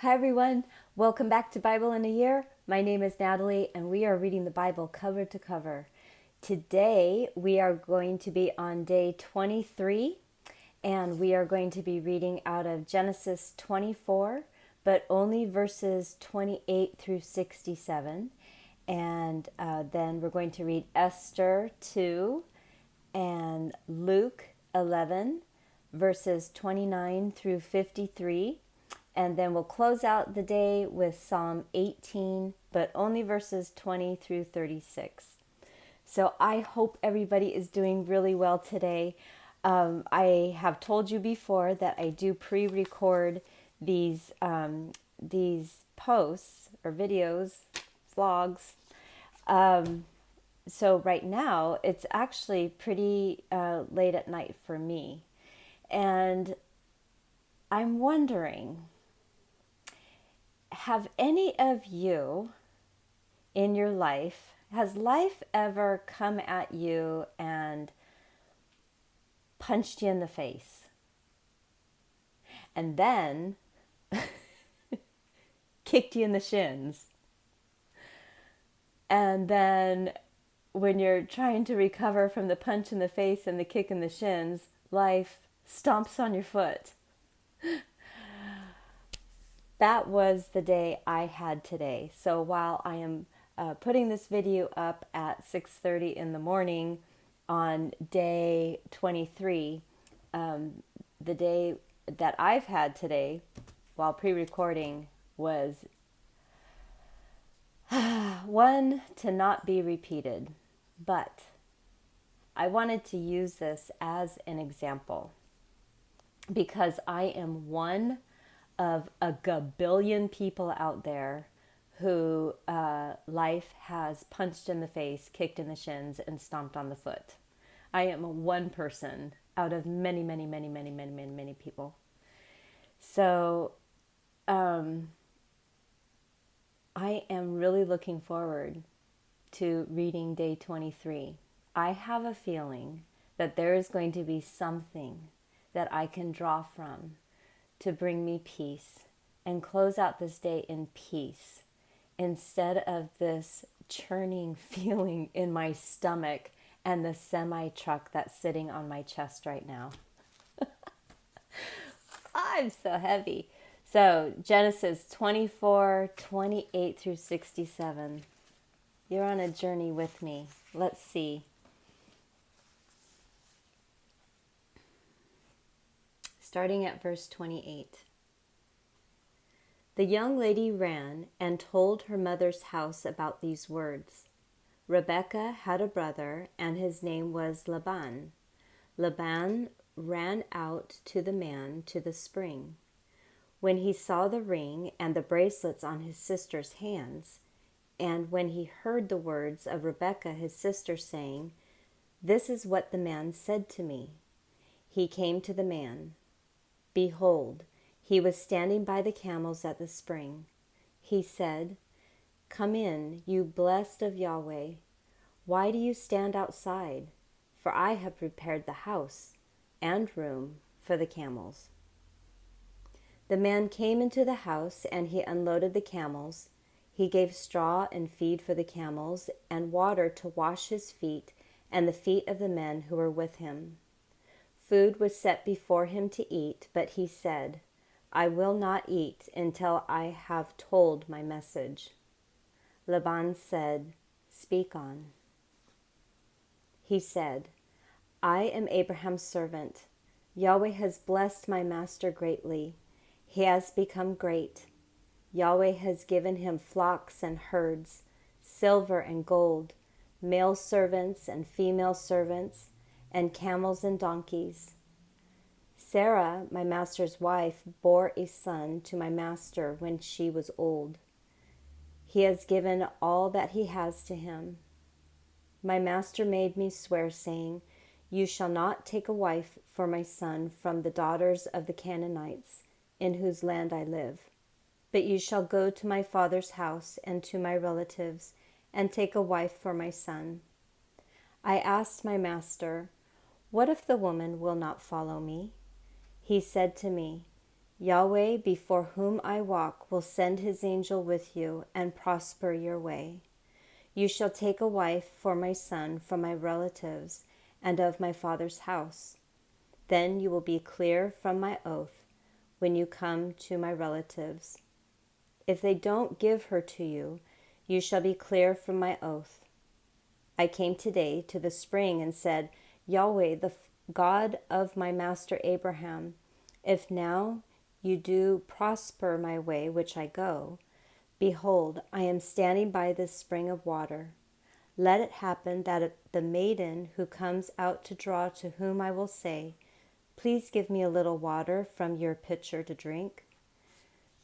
Hi everyone, welcome back to Bible in a Year. My name is Natalie and we are reading the Bible cover to cover. Today we are going to be on day 23 and we are going to be reading out of Genesis 24, but only verses 28 through 67. And then we're going to read Esther 2 and Luke 11, verses 29 through 53. And then we'll close out the day with Psalm 18, but only verses 20 through 36. So I hope everybody is doing really well today. I have told you before that I do pre-record these posts or videos, vlogs. So right now it's actually pretty late at night for me. And I'm wondering, have any of you in your life, has life ever come at you and punched you in the face? And then kicked you in the shins? And then when you're trying to recover from the punch in the face and the kick in the shins, life stomps on your foot. That was the day I had today. So while I am putting this video up at 6:30 in the morning on day 23, the day that I've had today while pre-recording was one to not be repeated. But I wanted to use this as an example because I am one of a gabillion people out there who life has punched in the face, kicked in the shins, and stomped on the foot. I am one person out of many, many, many, many, many, many, many people. So I am really looking forward to reading day 23. I have a feeling that there is going to be something that I can draw from to bring me peace and close out this day in peace instead of this churning feeling in my stomach and the semi-truck that's sitting on my chest right now. I'm so heavy. So Genesis 24, 28 through 67. You're on a journey with me. Let's see. Starting at verse 28. The young lady ran and told her mother's house about these words. Rebekah had a brother, and his name was Laban. Laban ran out to the man to the spring. When he saw the ring and the bracelets on his sister's hands, and when he heard the words of Rebekah his sister saying, "This is what the man said to me," he came to the man. Behold, he was standing by the camels at the spring. He said, "Come in, you blessed of Yahweh. Why do you stand outside? For I have prepared the house and room for the camels." The man came into the house, and he unloaded the camels. He gave straw and feed for the camels, and water to wash his feet and the feet of the men who were with him. Food was set before him to eat, but he said, "I will not eat until I have told my message." Laban said, "Speak on." He said, "I am Abraham's servant. Yahweh has blessed my master greatly. He has become great. Yahweh has given him flocks and herds, silver and gold, male servants and female servants, and camels and donkeys. Sarah, my master's wife, bore a son to my master when she was old. He has given all that he has to him. My master made me swear, saying, 'You shall not take a wife for my son from the daughters of the Canaanites, in whose land I live. But you shall go to my father's house and to my relatives, and take a wife for my son.' I asked my master, 'What if the woman will not follow me?' He said to me, Yahweh, before whom I walk, will send his angel with you and prosper your way. You shall take a wife for my son from my relatives and of my father's house. Then you will be clear from my oath when you come to my relatives. If they don't give her to you, you shall be clear from my oath. I came today to the spring and said, Yahweh, the God of my master Abraham, if now you do prosper my way which I go, behold, I am standing by this spring of water. Let it happen that the maiden who comes out to draw, to whom I will say, please give me a little water from your pitcher to drink,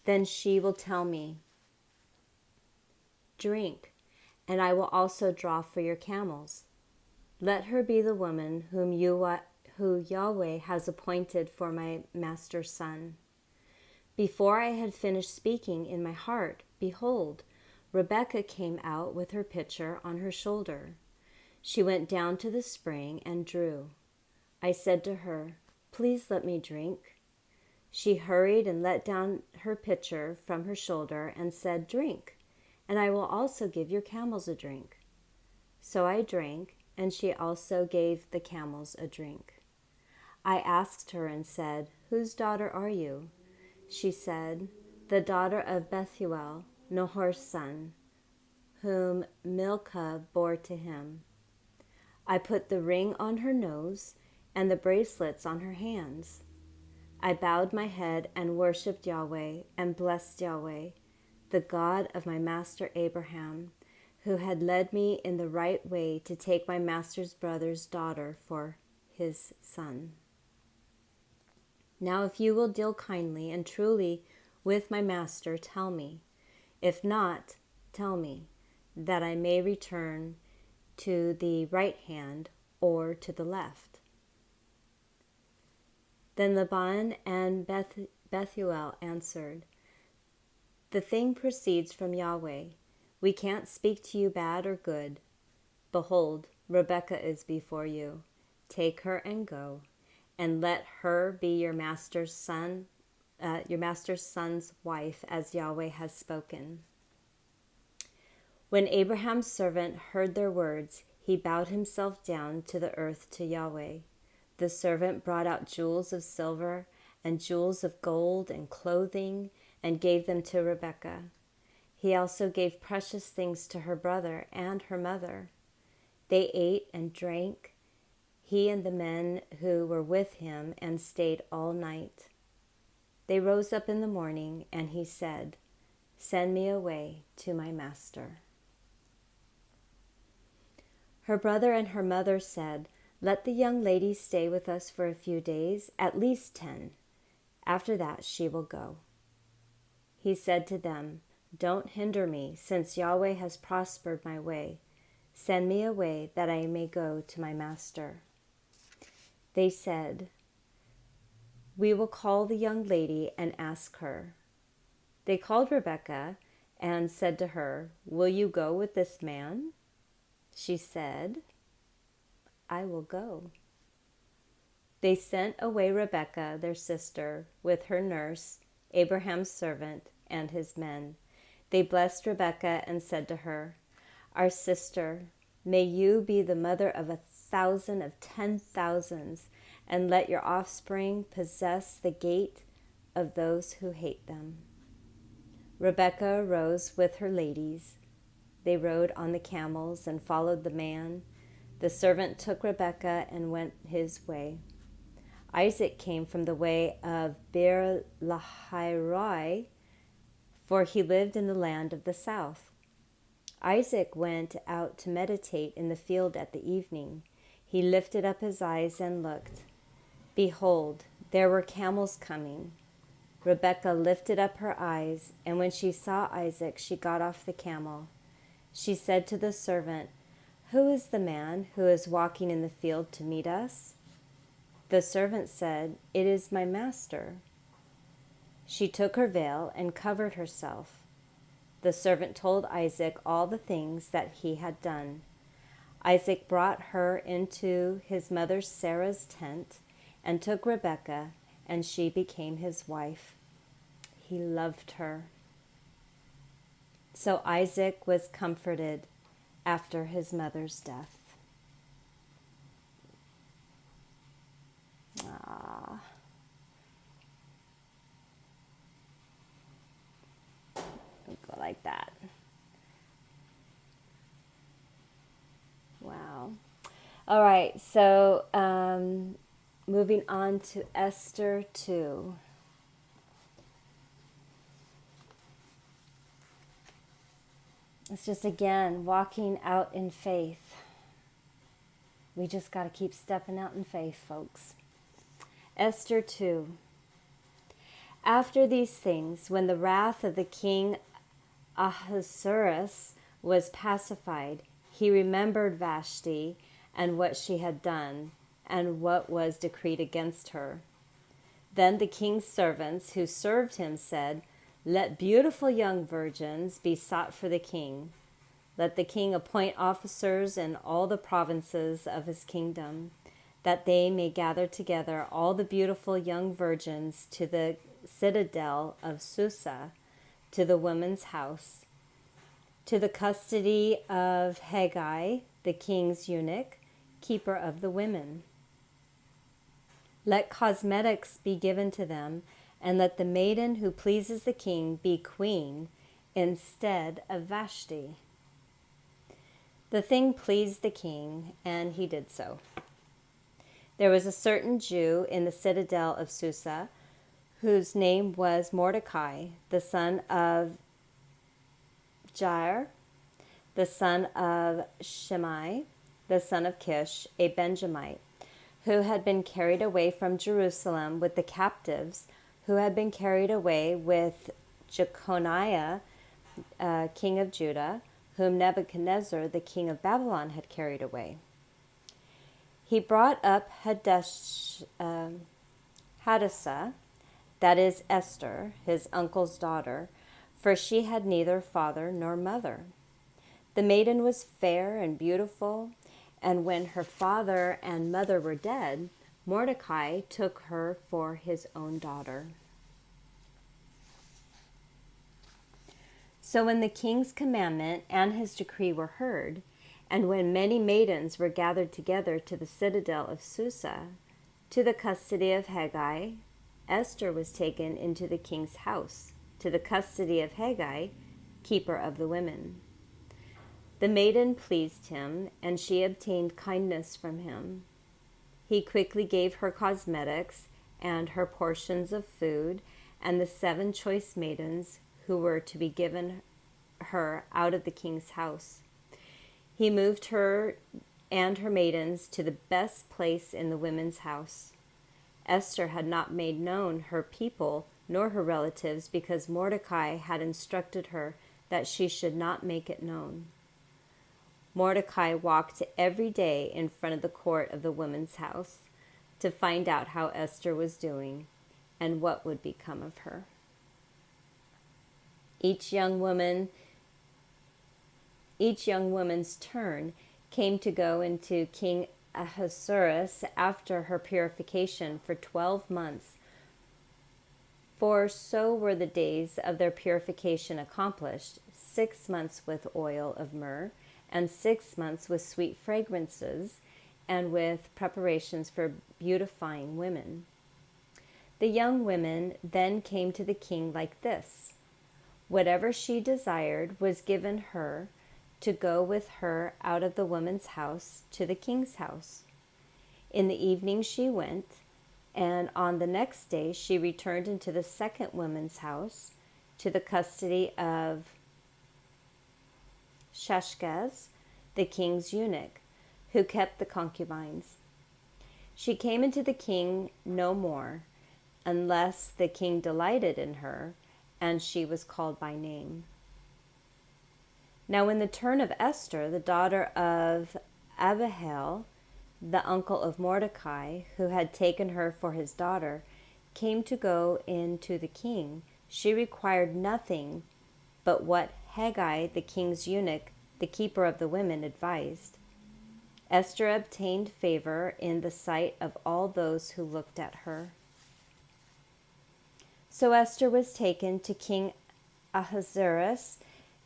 then she will tell me, drink, and I will also draw for your camels. Let her be the woman who Yahweh has appointed for my master's son. Before I had finished speaking in my heart, behold, Rebekah came out with her pitcher on her shoulder. She went down to the spring and drew. I said to her, please let me drink. She hurried and let down her pitcher from her shoulder and said, drink, and I will also give your camels a drink. So I drank, and she also gave the camels a drink. I asked her and said, whose daughter are you? She said, the daughter of Bethuel, Nahor's son, whom Milcah bore to him. I put the ring on her nose and the bracelets on her hands. I bowed my head and worshipped Yahweh and blessed Yahweh, the God of my master Abraham, who had led me in the right way to take my master's brother's daughter for his son. Now if you will deal kindly and truly with my master, tell me. If not, tell me, that I may return to the right hand or to the left. Then Laban and Bethuel answered, the thing proceeds from Yahweh. We can't speak to you bad or good. Behold, Rebekah is before you. Take her and go, and let her be your master's son's wife, as Yahweh has spoken. When Abraham's servant heard their words, he bowed himself down to the earth to Yahweh. The servant brought out jewels of silver and jewels of gold and clothing and gave them to Rebekah. He also gave precious things to her brother and her mother. They ate and drank, he and the men who were with him, and stayed all night. They rose up in the morning, and he said, send me away to my master. Her brother and her mother said, let the young lady stay with us for a few days, at least 10. After that she will go. He said to them, don't hinder me, since Yahweh has prospered my way. Send me away that I may go to my master. They said, we will call the young lady and ask her. They called Rebekah and said to her, will you go with this man? She said, I will go. They sent away Rebekah, their sister, with her nurse, Abraham's servant, and his men. They blessed Rebekah and said to her, our sister, may you be the mother of 1,000 of 10,000s, and let your offspring possess the gate of those who hate them. Rebekah rose with her ladies. They rode on the camels and followed the man. The servant took Rebekah and went his way. Isaac came from the way of Beer-lahai, for he lived in the land of the south. Isaac went out to meditate in the field at the evening. He lifted up his eyes and looked. Behold, there were camels coming. Rebekah lifted up her eyes, and when she saw Isaac, she got off the camel. She said to the servant, who is the man who is walking in the field to meet us? The servant said, it is my master. She took her veil and covered herself. The servant told Isaac all the things that he had done. Isaac brought her into his mother Sarah's tent and took Rebekah, and she became his wife. he loved her. So Isaac was comforted after his mother's death. Ah. Go like that. Wow. All right, so moving on to Esther 2. It's just, again, walking out in faith. We just got to keep stepping out in faith, folks. Esther 2. After these things, when the wrath of the king Ahasuerus was pacified, he remembered Vashti and what she had done, and what was decreed against her. Then the king's servants who served him said, "Let beautiful young virgins be sought for the king. Let the king appoint officers in all the provinces of his kingdom, that they may gather together all the beautiful young virgins to the citadel of Susa, to the women's house, to the custody of Haggai, the king's eunuch, keeper of the women. Let cosmetics be given to them, and let the maiden who pleases the king be queen instead of Vashti." The thing pleased the king, and he did so. There was a certain Jew in the citadel of Susa, whose name was Mordecai, the son of Jair, the son of Shimei, the son of Kish, a Benjamite, who had been carried away from Jerusalem with the captives, who had been carried away with Jeconiah, king of Judah, whom Nebuchadnezzar, the king of Babylon, had carried away. He brought up Hadassah, that is Esther, his uncle's daughter, for she had neither father nor mother. The maiden was fair and beautiful, and when her father and mother were dead, Mordecai took her for his own daughter. So when the king's commandment and his decree were heard, and when many maidens were gathered together to the citadel of Susa, to the custody of Haggai, Esther was taken into the king's house, to the custody of Haggai, keeper of the women. The maiden pleased him, and she obtained kindness from him. He quickly gave her cosmetics and her portions of food, and the 7 choice maidens who were to be given her out of the king's house. He moved her and her maidens to the best place in the women's house. Esther had not made known her people nor her relatives, because Mordecai had instructed her that she should not make it known. Mordecai walked every day in front of the court of the women's house to find out how Esther was doing and what would become of her. Each young woman's turn came to go into King Ahasuerus after her purification for 12 months, for so were the days of their purification accomplished, 6 months with oil of myrrh, and 6 months with sweet fragrances, and with preparations for beautifying women. The young women then came to the king like this: whatever she desired was given her to go with her out of the woman's house to the king's house. In the evening she went, and on the next day she returned into the second woman's house to the custody of Shashgaz, the king's eunuch, who kept the concubines. She came into the king no more, unless the king delighted in her, and she was called by name. Now when the turn of Esther, the daughter of Abihail, the uncle of Mordecai, who had taken her for his daughter, came to go in to the king, she required nothing but what Haggai, the king's eunuch, the keeper of the women, advised. Esther obtained favor in the sight of all those who looked at her. So Esther was taken to King Ahasuerus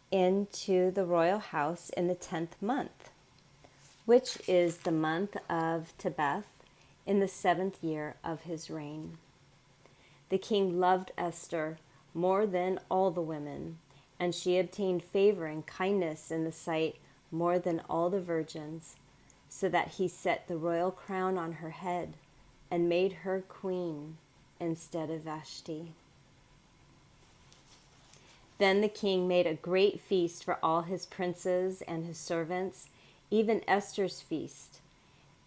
into the royal house in the 10th month, which is the month of Tebeth, in the 7th year of his reign. The king loved Esther more than all the women, and she obtained favor and kindness in the sight more than all the virgins, so that he set the royal crown on her head and made her queen instead of Vashti. Then the king made a great feast for all his princes and his servants, even Esther's feast,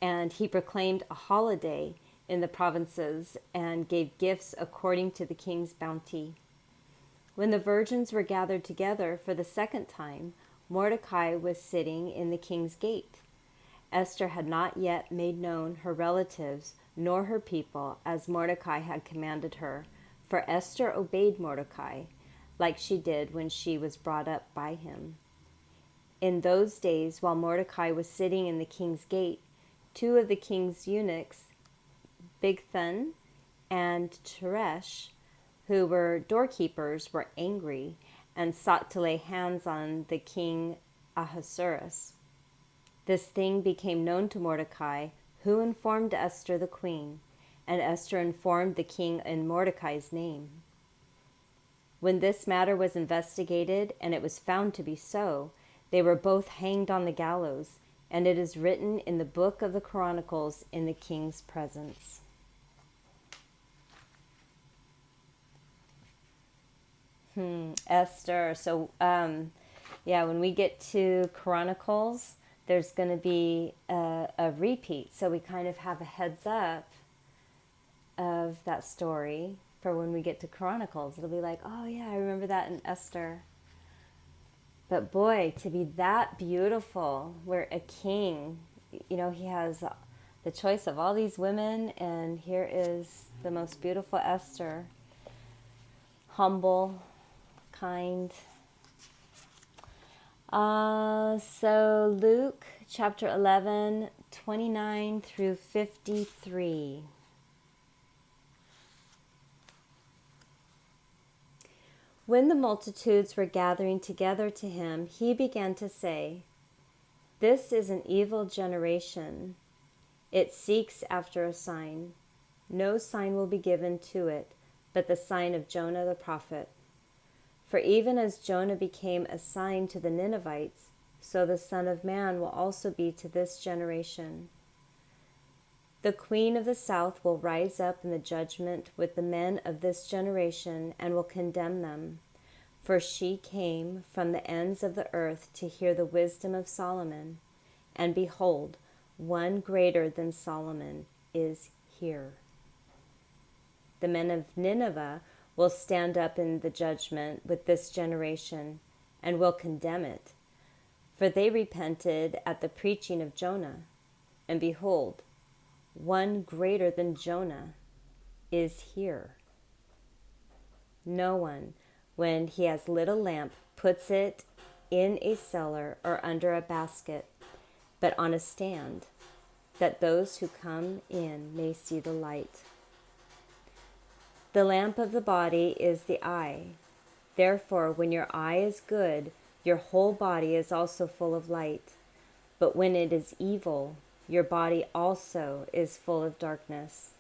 and he proclaimed a holiday in the provinces and gave gifts according to the king's bounty. When the virgins were gathered together for the second time, Mordecai was sitting in the king's gate. Esther had not yet made known her relatives nor her people, as Mordecai had commanded her, for Esther obeyed Mordecai, like she did when she was brought up by him. In those days, while Mordecai was sitting in the king's gate, two of the king's eunuchs, Bigthan and Teresh, who were doorkeepers, were angry and sought to lay hands on the king Ahasuerus. This thing became known to Mordecai, who informed Esther the queen, and Esther informed the king in Mordecai's name. When this matter was investigated, and it was found to be so, they were both hanged on the gallows, and it is written in the book of the Chronicles in the king's presence. Esther. So, when we get to Chronicles, there's going to be a repeat. So we kind of have a heads up of that story for when we get to Chronicles. It'll be like, oh yeah, I remember that in Esther. But boy, to be that beautiful, where a king, he has the choice of all these women, and here is the most beautiful Esther. Humble, kind. So Luke chapter 11, 29 through 53. When the multitudes were gathering together to him, he began to say, "This is an evil generation. It seeks after a sign. No sign will be given to it, but the sign of Jonah the prophet. For even as Jonah became a sign to the Ninevites, so the Son of Man will also be to this generation. The queen of the south will rise up in the judgment with the men of this generation and will condemn them. For she came from the ends of the earth to hear the wisdom of Solomon, and behold, one greater than Solomon is here. The men of Nineveh will stand up in the judgment with this generation and will condemn it. For they repented at the preaching of Jonah, and behold, one greater than Jonah is here. No one, when he has lit a lamp, puts it in a cellar or under a basket, but on a stand, that those who come in may see the light. The lamp of the body is the eye. Therefore, when your eye is good, your whole body is also full of light. But when it is evil, your body also is full of darkness.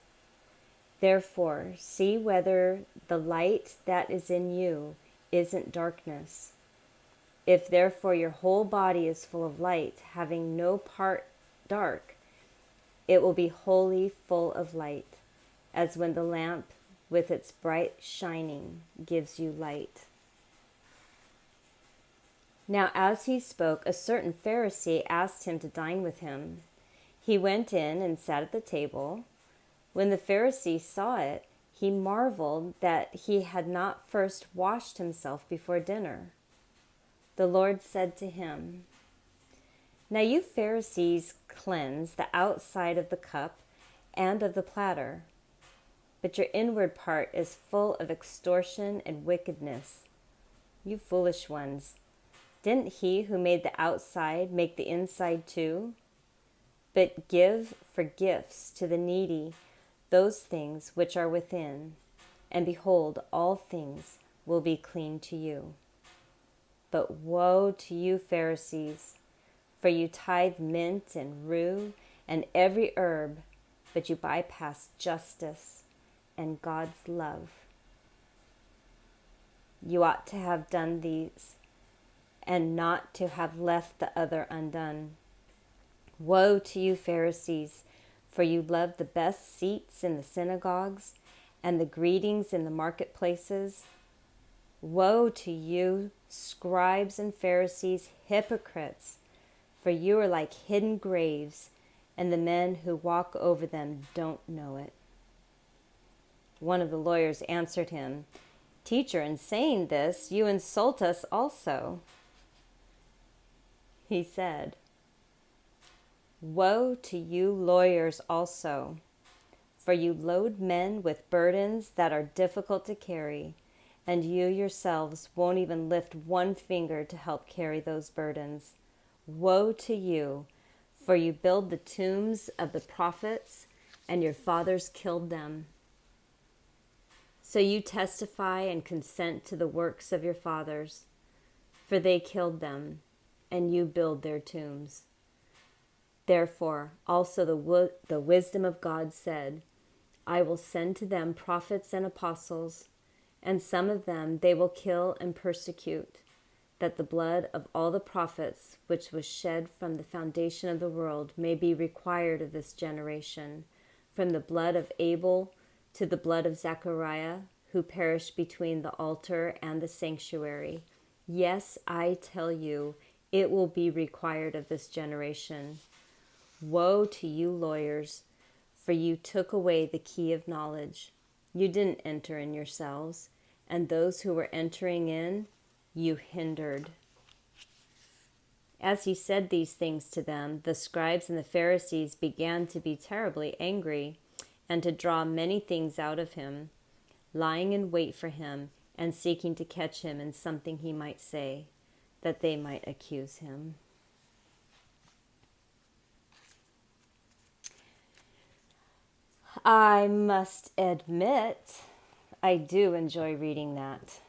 Therefore, see whether the light that is in you isn't darkness. If therefore your whole body is full of light, having no part dark, it will be wholly full of light, as when the lamp with its bright shining gives you light." Now as he spoke, a certain Pharisee asked him to dine with him. He went in and sat at the table. When the Pharisee saw it, he marveled that he had not first washed himself before dinner. The Lord said to him, "Now you Pharisees cleanse the outside of the cup and of the platter, but your inward part is full of extortion and wickedness. You foolish ones, didn't he who made the outside make the inside too? But give for gifts to the needy those things which are within, and behold, all things will be clean to you. But woe to you, Pharisees, for you tithe mint and rue and every herb, but you bypass justice and God's love. You ought to have done these and not to have left the other undone. Woe to you, Pharisees, for you love the best seats in the synagogues and the greetings in the marketplaces. Woe to you, scribes and Pharisees, hypocrites, for you are like hidden graves, and the men who walk over them don't know it. One of the lawyers answered him, Teacher, in saying this, you insult us also. He said, Woe to you, lawyers also, for you load men with burdens that are difficult to carry, and you yourselves won't even lift one finger to help carry those burdens. Woe to you, for you build the tombs of the prophets, and your fathers killed them. So you testify and consent to the works of your fathers, for they killed them, and you build their tombs. Therefore, also the wisdom of God said, I will send to them prophets and apostles, and some of them they will kill and persecute, that the blood of all the prophets which was shed from the foundation of the world may be required of this generation, from the blood of Abel to the blood of Zechariah, who perished between the altar and the sanctuary. Yes, I tell you, it will be required of this generation. Woe to you, lawyers, for you took away the key of knowledge. You didn't enter in yourselves, and those who were entering in, you hindered. As he said these things to them, the scribes and the Pharisees began to be terribly angry and to draw many things out of him, lying in wait for him and seeking to catch him in something he might say, that they might accuse him. I must admit, I do enjoy reading that.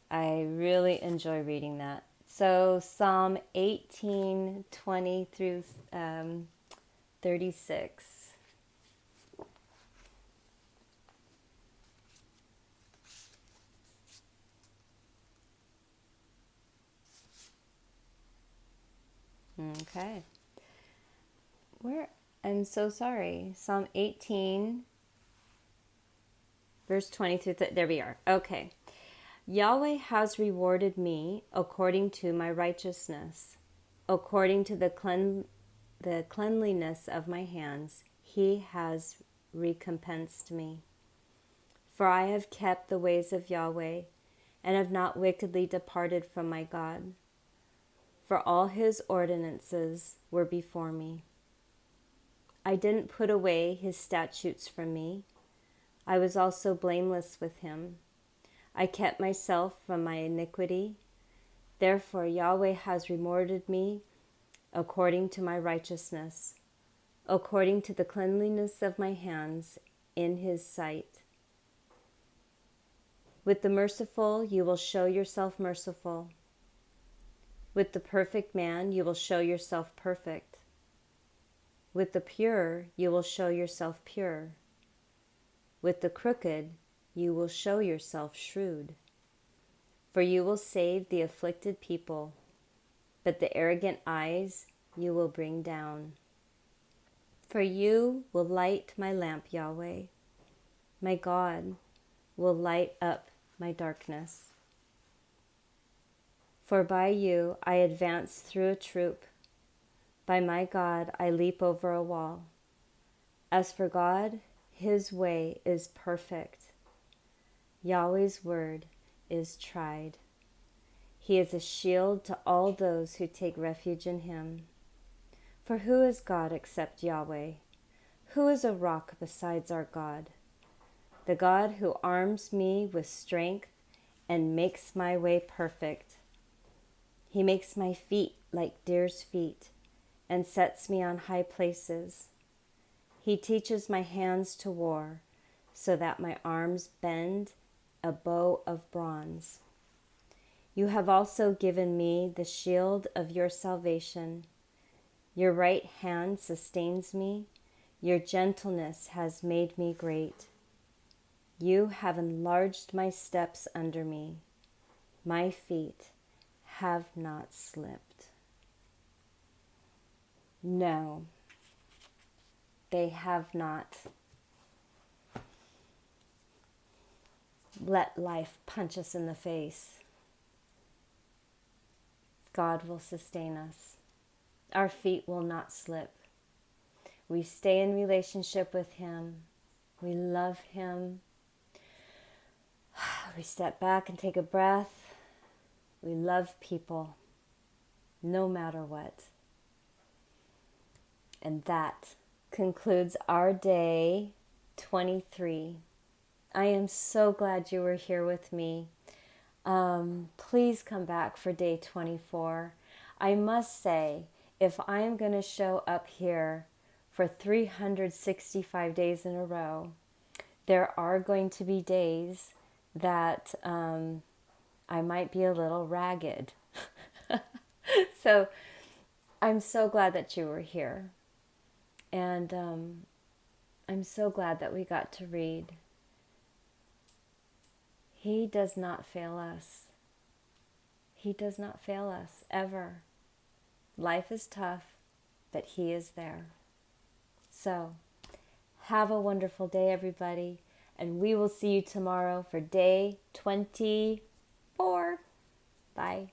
I really enjoy reading that. So Psalm 18, 20 through 36. Okay. I'm so sorry. Psalm 18, verse 20 through there we are. Okay. Yahweh has rewarded me according to my righteousness, according to the cleanliness of my hands. He has recompensed me. For I have kept the ways of Yahweh, and have not wickedly departed from my God. For all his ordinances were before me. I didn't put away his statutes from me. I was also blameless with him. I kept myself from my iniquity. Therefore Yahweh has rewarded me according to my righteousness, according to the cleanliness of my hands in his sight. With the merciful you will show yourself merciful. With the perfect man you will show yourself perfect. With the pure you will show yourself pure. With the crooked you will show yourself shrewd. For you will save the afflicted people, but the arrogant eyes you will bring down. For you will light my lamp, Yahweh. My God will light up my darkness. For by you I advance through a troop. By my God I leap over a wall. As for God, his way is perfect. Yahweh's word is tried. He is a shield to all those who take refuge in him. For who is God except Yahweh? Who is a rock besides our God? The God who arms me with strength and makes my way perfect. He makes my feet like deer's feet and sets me on high places. He teaches my hands to war so that my arms bend a bow of bronze. You have also given me the shield of your salvation. Your right hand sustains me. Your gentleness has made me great. You have enlarged my steps under me. My feet have not slipped. No, they have not. Let life punch us in the face. God will sustain us. Our feet will not slip. We stay in relationship with Him. We love Him. We step back and take a breath. We love people, no matter what. And that concludes our day 23. I am so glad you were here with me. Please come back for day 24. I must say, if I am going to show up here for 365 days in a row, there are going to be days that I might be a little ragged. So I'm so glad that you were here. And I'm so glad that we got to read. He does not fail us. He does not fail us, ever. Life is tough, but He is there. So, have a wonderful day, everybody, and we will see you tomorrow for day 24. Bye.